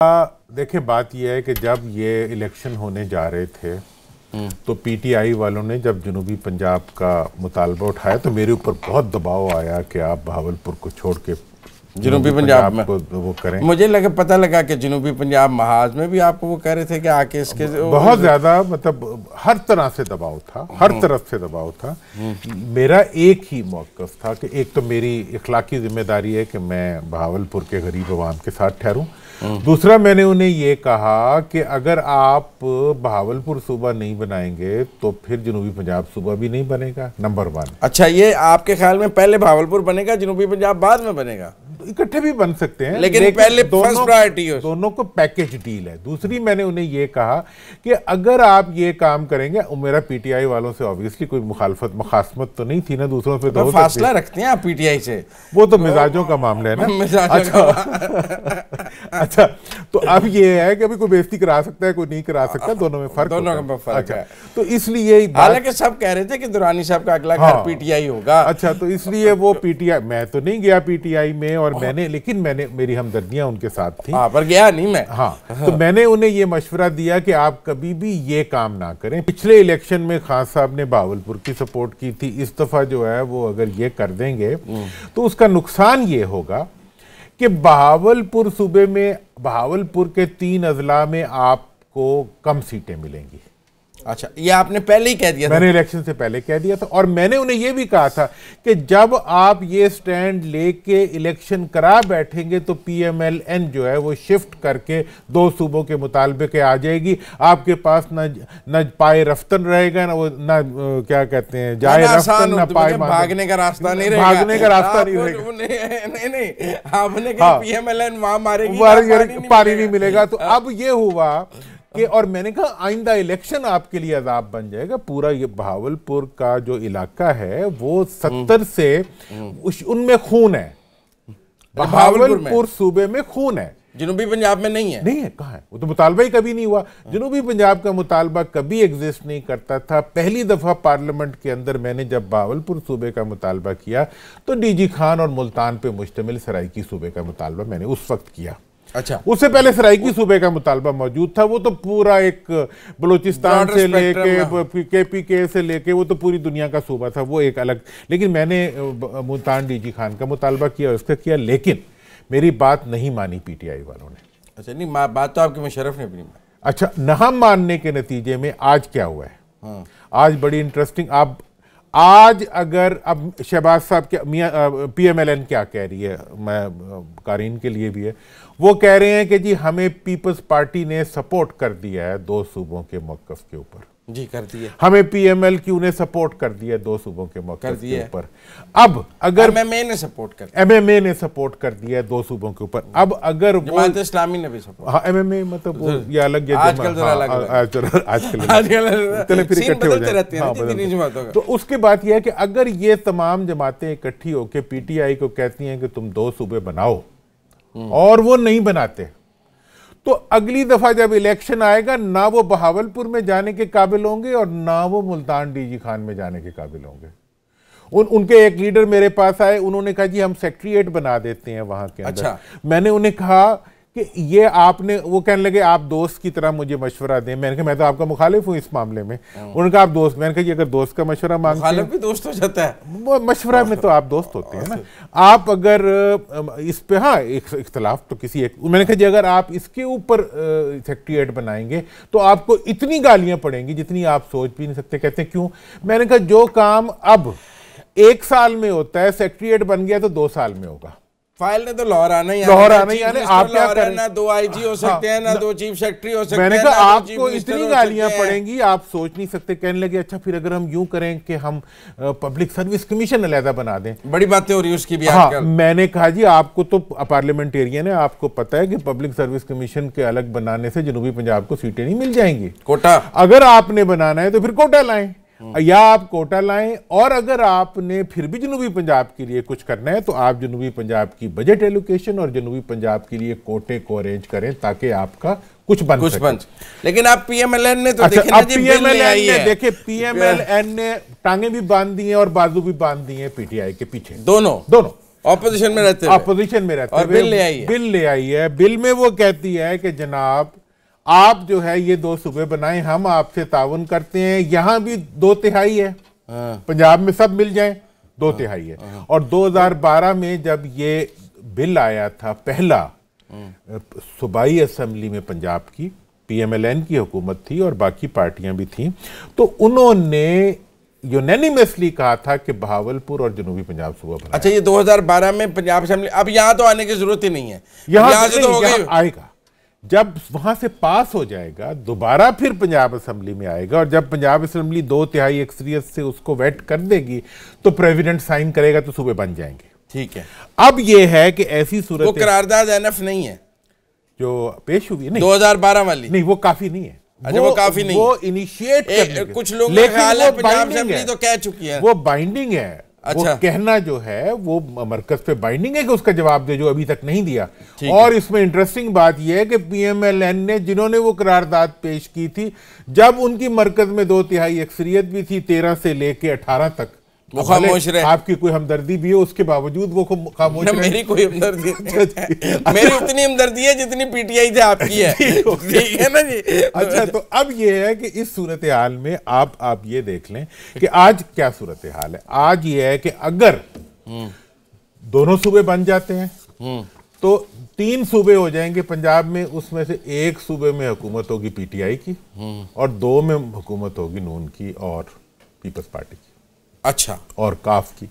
देखिए बात यह है कि जब ये इलेक्शन होने जा रहे थे तो पीटीआई वालों ने जब जनूबी पंजाब का मुतालबा उठाया तो मेरे ऊपर बहुत दबाव आया कि आप बहावलपुर को छोड़ के जनूबी पंजाब में को वो करें। मुझे पता लगा कि जनूबी पंजाब महाज में भी आपको वो कह रहे थे कि आके इसके बहुत ज्यादा मतलब हर तरह से दबाव था, हर तरफ से दबाव था। मेरा एक ही मौक़िफ़ था कि एक तो मेरी इखलाकी जिम्मेदारी है कि मैं बहावलपुर के गरीब अवाम के साथ ठहरूं। दूसरा मैंने उन्हें ये कहा कि अगर आप बहावलपुर सूबा नहीं बनाएंगे तो फिर जनूबी पंजाब सूबा भी नहीं बनेगा, नंबर 1। अच्छा, ये आपके ख्याल में पहले बहावलपुर बनेगा, जनूबी पंजाब बाद में बनेगा? इकट्ठे भी बन सकते हैं, लेकिन पहले फर्स्ट प्रायोरिटी हो, दोनों को पैकेज डील है। दूसरी मैंने उन्हें ये कहा कि अगर आप ये काम करेंगे, मेरा पीटीआई वालों से ऑब्वियसली कोई मुखासमत तो नहीं थी ना, दूसरों से तो फासला रखते हैं आप पीटीआई से, वो तो मिजाजों का मामला है ना। अच्छा, तो अब ये है कि अभी कोई बेइज्जती करा सकता है, कोई नहीं करा सकता, दोनों में फर्क है। तो इसलिए हालांकि सब कह रहे थे कि दुरानी साहब का अगला घर पीटीआई होगा। अच्छा, तो इसलिए वो पीटीआई, मैं तो नहीं गया पीटीआई में, और लेकिन मैंने मेरी हमदर्दियां उनके साथ थी। पर गया नहीं मैं। तो मैंने उन्हें ये मशवरा दिया कि आप कभी भी ये काम ना करें। पिछले इलेक्शन में खान साहब ने बहावलपुर की सपोर्ट की थी, इस दफा जो है वो अगर ये कर देंगे तो उसका नुकसान ये होगा कि बहावलपुर सूबे में, बहावलपुर के 3 अजला में आपको कम सीटें मिलेंगी। अच्छा, ये आपने पहले ही कह दिया था? मैंने इलेक्शन से पहले कह दिया था, और मैंने उन्हें यह भी कहा था कि जब आप ये स्टैंड लेके इलेक्शन करा बैठेंगे तो पीएमएलएन जो है वो शिफ्ट करके 2 सूबों के मुतालबे के आ जाएगी। आपके पास न पाए रफ्तन रहेगा, ना वो ना क्या कहते हैं जाए रफ्तन, ना पाए भागने का रास्ता नहीं रहेगा, भागने का रास्ता नहीं रहेगा। नहीं, आपने कहा पीएमएलएन वहां मारेगी, पानी नहीं मिलेगा। तो अब ये हुआ कि, और मैंने कहा आइंदा इलेक्शन आपके लिए अजाब बन जाएगा। पूरा ये बहावलपुर का जो इलाका है वो 70 से उनमें खून है, बहावलपुर सूबे में खून है, जनूबी पंजाब में नहीं है। नहीं है, कहाँ है? वो तो मुतालबा ही कभी नहीं हुआ। जनूबी पंजाब का मुतालबा कभी एग्जिस्ट नहीं करता था। पहली दफा पार्लियामेंट के अंदर मैंने जब बहावलपुर सूबे का मुतालबा किया तो डीजी खान और मुल्तान पे मुश्तमिल सराइकी सूबे का मुतालबा मैंने उस वक्त किया। अच्छा, उससे पहले सराइकी सूबे का मुतालबा मौजूद था। वो तो पूरा एक बलूचिस्तान से लेके केपीके से लेके वो तो पूरी दुनिया का सूबा था, वो एक अलग। लेकिन मैंने मुल्तान डीजी खान का मुतालबा किया, उसका किया, लेकिन मेरी बात नहीं मानी पीटीआई वालों ने। अच्छा, नहीं, बात तो आपके मुशर्रफ ने भी नहीं मानी। अच्छा, न मानने के नतीजे में आज क्या हुआ है? आज बड़ी इंटरेस्टिंग, आप आज अगर अब शहबाज साहब के मियां पीएमएलएन क्या कह रही है, मैं कारीन के लिए भी है, वो कह रहे हैं कि जी हमें पीपल्स पार्टी ने सपोर्ट कर दिया है 2 सूबों के मौक़िफ़ के ऊपर। जी, कर दिया। हमें पीएमएलक्यू ने सपोर्ट कर दिया 2 सूबों के मौक़िफ़ के ऊपर। अब अगर एमएमए ने सपोर्ट कर दिया 2 सूबों के ऊपर, अब अगर जमात इस्लामी ने भी सपोर्ट, हाँ एमएमए मतलब वो ये अलग, आजकल फिर इकट्ठे हो जाते। तो उसके बात यह है कि अगर ये तमाम जमातें इकट्ठी होकर पीटीआई को कहती हैं कि तुम 2 सूबे बनाओ और वो नहीं बनाते, तो अगली दफा जब इलेक्शन आएगा ना वो बहावलपुर में जाने के काबिल होंगे और ना वो मुल्तान डीजी खान में जाने के काबिल होंगे। उनके एक लीडर मेरे पास आए, उन्होंने कहा जी हम सेक्रेटेरिएट बना देते हैं वहां के अंदर। अच्छा। मैंने उन्हें कहा कि ये आपने, वो कहने लगे आप दोस्त की तरह मुझे मशवरा दें। मैंने कहा मैं तो आपका मुखालिफ हूँ इस मामले में। उन्होंने कहा आप दोस्त, मैंने कहा जी अगर दोस्त का मशवरा मांगते हैं, भी दोस्त हो जाता है, वो मशवरा में तो आप दोस्त होते हैं ना। आप अगर इस पे, हाँ इख्तलाफ तो किसी एक, मैंने कहा जी अगर आप इसके ऊपर सेक्रेटेरिएट बनाएंगे तो आपको इतनी गालियां पड़ेंगी जितनी आप सोच भी नहीं सकते। कहते हैं क्यों? मैंने कहा जो काम अब 1 साल में होता है, सेक्रेटेरिएट बन गया तो 2 साल में होगा। फाइल ने तो लाहौर आना ही, आप क्या करें? ना 2 आईजी हो सकते हैं, ना 2 चीफ सेक्रेटरी हो सकते हैं। मैंने कहा आपको इतनी गालियां पड़ेंगी आप सोच नहीं सकते। कहने लगे अच्छा फिर अगर हम यूं करें कि हम पब्लिक सर्विस कमीशन अलहदा बना दें, बड़ी बातें हो रही है उसकी भी आजकल। मैंने कहा जी आपको तो पार्लियामेंटेरियन है, आपको पता है कि पब्लिक सर्विस कमीशन के अलग बनाने से जनूबी पंजाब को सीटें नहीं मिल जाएंगी, कोटा। अगर आपने बनाना है तो फिर कोटा लाएं, या आप कोटा लाएं, और अगर आपने फिर भी जनूबी पंजाब के लिए कुछ करना है तो आप जनूबी पंजाब की बजट एलोकेशन और जनूबी पंजाब के लिए कोटे को अरेंज करें ताकि आपका कुछ बन सके। लेकिन आप पीएमएलएन ने तो अच्छा, देखिए पीएमएलएन ने टांगे भी बांध दी हैं और बाजू भी बांध दिए हैं पीटीआई के पीछे, दोनों। ऑपोजिशन में रहते हुए, ऑपोजिशन में रहते और बिल ले आई है। बिल ले आई है। बिल में वो कहती है कि जनाब आप जो है ये 2 सूबे बनाएं, हम आपसे ताउन करते हैं। यहां भी 2/3 है, पंजाब में सब मिल जाए 2/3 है। और 2012 में जब ये बिल आया था पहला सूबाई असेंबली में पंजाब की, PMLN की हुकूमत थी और बाकी पार्टियां भी थीं, तो उन्होंने यूनैनिमसली कहा था कि बहावलपुर और जनूबी पंजाब सूबा बनाया। अच्छा, ये 2012 में पंजाब असेंबली, अब यहाँ तो आने की जरूरत ही नहीं है, यहाँ से तो हो गई। आएगा, जब वहां से पास हो जाएगा दोबारा फिर पंजाब असेंबली में आएगा, और जब पंजाब असेंबली 2/3 अक्सरियत से उसको वेट कर देगी तो प्रेसिडेंट साइन करेगा तो सूबे बन जाएंगे। ठीक है। अब ये है कि ऐसी सूरत, वो करारदाद एनएफ नहीं है जो पेश हुई, नहीं 2012 वाली, नहीं वो काफी नहीं है। अच्छा, वो काफी नहीं, वो इनिशिएट करने के, कुछ लोगों का ख्याल है पंजाब असेंबली तो कह चुकी है, वो बाइंडिंग है। अच्छा, वो कहना जो है वो मरकज पे बाइंडिंग है कि उसका जवाब दे, जो अभी तक नहीं दिया। और इसमें इंटरेस्टिंग बात यह है कि PMLN ने, जिन्होंने वो करारदाद पेश की थी, जब उनकी मरकज में 2/3 अक्सरियत भी थी 13 से लेके 18 तक, वो खामोश रहे। आपकी कोई हमदर्दी भी हो उसके बावजूद वो खामोश रहे। मेरी कोई हमदर्दी मेरी उतनी हमदर्दी है जितनी PTI से आपकी है, ठीक है ना जी। अच्छा, तो अब ये है कि इस सूरत हाल में आप ये देख लें कि आज क्या सूरत हाल है। आज ये है कि अगर दोनों सूबे बन जाते हैं तो 3 सूबे हो जाएंगे पंजाब में, उसमें से एक सूबे में हुकूमत होगी PTI की और 2 में हुकूमत होगी नून की और पीपल्स पार्टी की। अच्छा, और काफ की।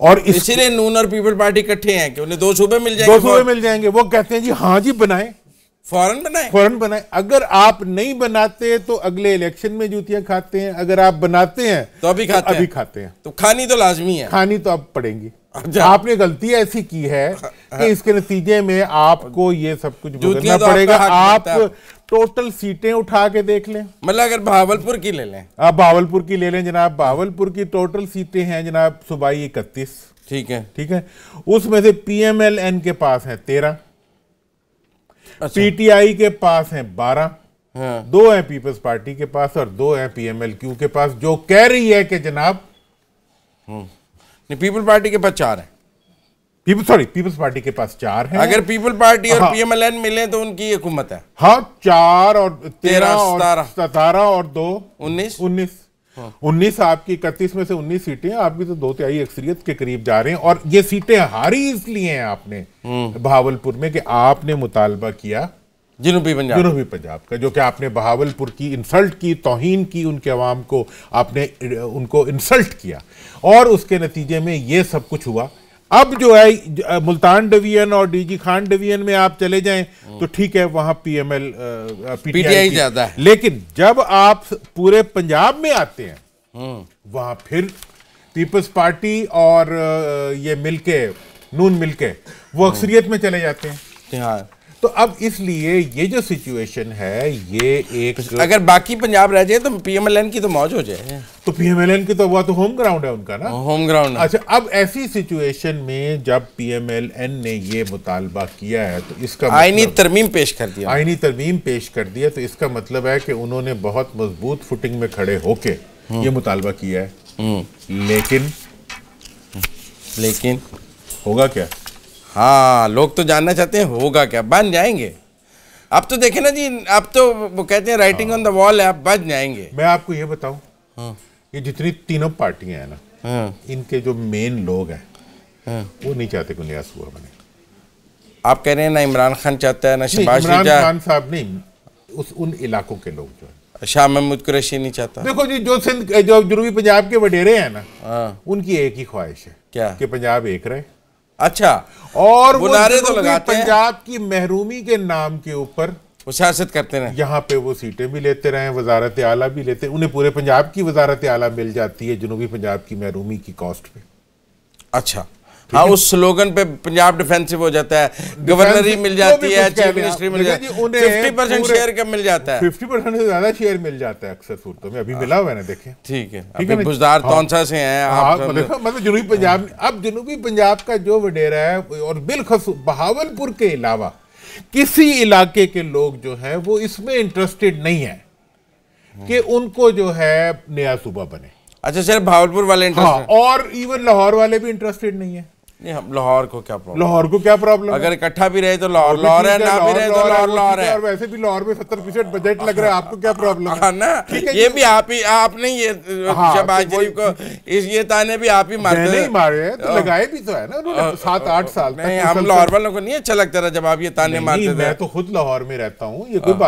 और इसीलिए नून और पीपल पार्टी इकट्ठे हैं कि उन्हें 2 सूबे मिल जाएंगे। 2 सूबे मिल जाएंगे। वो कहते हैं जी हाँ जी बनाएं, फौरन बनाएं, फौरन बनाएं। अगर आप नहीं बनाते तो अगले इलेक्शन में जूतियां खाते हैं, अगर आप बनाते हैं तो अभी खाते हैं। तो खानी तो लाजमी है, खानी तो अब पड़ेंगी। आपने गलती ऐसी की है कि इसके नतीजे में आपको ये सब कुछ भुगतना पड़ेगा। आप टोटल सीटें उठा के देख लें, मतलब अगर बहावलपुर की ले लें, आप बहावलपुर की ले लें जनाब, बहावलपुर की टोटल सीटें हैं जनाब सूबाई 31। ठीक है, ठीक है। उसमें से PMLN के पास हैं 13, अच्छा, PTI के पास हैं 12, हाँ, 2 हैं पीपल्स पार्टी के पास और 2 हैं PMLQ के पास, जो कह रही है कि जनाब नहीं, पीपल पार्टी के पास 4 है। पीपल्स पार्टी के पास 4 हैं। अगर पीपल पार्टी और PMLN मिले तो उनकी हुकूमत है। हाँ, 4 और 13 और 17 और 2 19 आपकी 31 में से 19 सीटें, आप भी तो 2/3 अक्सरियत के करीब जा रहे हैं। और ये सीटें हारी इसलिए हैं आपने बहावलपुर में कि आपने मुतालबा किया जनूबी पंजाब का, जो कि आपने बहावलपुर की इंसल्ट की, तौहीन की, उनके अवाम को आपने उनको इंसल्ट किया और उसके नतीजे में ये सब कुछ हुआ। अब जो है मुल्तान डिवीजन और DG खान डिवीजन में आप चले जाएं तो ठीक है, वहां PTI ज्यादा है। लेकिन जब आप पूरे पंजाब में आते हैं वहां फिर पीपल्स पार्टी और ये मिलके, नून मिलके वो अक्सरियत में चले जाते हैं। हाँ। तो अब इसलिए ये जो सिचुएशन है, ये एक, अगर बाकी पंजाब रह जाए तो PMLN की तो मौज हो जाए। तो PMLN की तो वो तो होम ग्राउंड है उनका ना, होम ग्राउंड। अच्छा, अब ऐसी सिचुएशन में जब PMLN ने ये मुतालबा किया है तो इसका आईनी तरमीम पेश कर दिया, तो इसका मतलब है कि उन्होंने बहुत मजबूत फुटिंग में खड़े होके ये मुतालबा किया है। लेकिन होगा क्या? हाँ, लोग तो जानना चाहते हैं होगा क्या, बन जाएंगे। अब तो देखे ना जी, अब तो वो कहते हैं राइटिंग ऑन द वॉल है, अब बन जाएंगे। मैं आपको ये बताऊं, ये जितनी तीनों पार्टियां हैं ना, इनके जो मेन लोग हैं वो नहीं चाहते कोई नया सूबा बने। आप कह रहे हैं ना इमरान खान चाहता है, ना शहबाज इमरान खान साहब नहीं, उन इलाकों के लोग जो है, शाह महमूद कुरैशी नहीं चाहता। देखो जी, जो जनूबी पंजाब के वडेरे हैं ना, उनकी एक ही ख्वाहिश है क्या, कि पंजाब एक रहे। अच्छा, और वो नारे तो लगाते हैं पंजाब की महरूमी के नाम के ऊपर वो सियासत करते रहे, यहाँ पे वो सीटें भी लेते रहे, वजारत आला भी लेते, उन्हें पूरे पंजाब की वजारत आला मिल जाती है जनूबी पंजाब की महरूमी की कॉस्ट पे। अच्छा, हाँ, उस स्लोगन पे पंजाब डिफेंसिव हो जाता है, गवर्नरी मिल जाती है, चीफ मिनिस्ट्री मिल जाती है, 50% शेयर कब मिल जाता है, 50% से ज्यादा शेयर मिल जाता है अक्सर सूरतों में। अभी मिला हुआ है ना, देखें। ठीक है, अभी बुजदार तौंसा से हैं आप, मतलब जनूबी पंजाब। अब जनूबी पंजाब का जो वडेरा है, और बिलखसूस बहावलपुर के अलावा किसी इलाके के लोग जो है वो इसमें इंटरेस्टेड नहीं है कि उनको जो है नया सूबा बने। अच्छा, सिर्फ भावलपुर वाले इंटरेस्टेड? हाँ, और इवन लाहौर वाले भी इंटरेस्टेड नहीं है। नहीं, हम लाहौर को क्या प्रॉब्लम, लाहौर को क्या प्रॉब्लम, अगर इकट्ठा भी रहे तो लाहौर लाहौर है, ना भी रहे तो लाहौर है। और वैसे भी लाहौर में 70% बजट लग रहा है, आपको क्या प्रॉब्लम है? हाँ ना, ये भी आपने ये शहबाज शरीफ को ये ताने भी आप ही मारते, नहीं मारे तो लगाए भी तो है ना उन्होंने 7-8 साल। नहीं, हम लाहौर वालों को नहीं अच्छा लगता था जब आप ये ताने मारते थे। मैं तो खुद लाहौर में रहता हूँ, ये कोई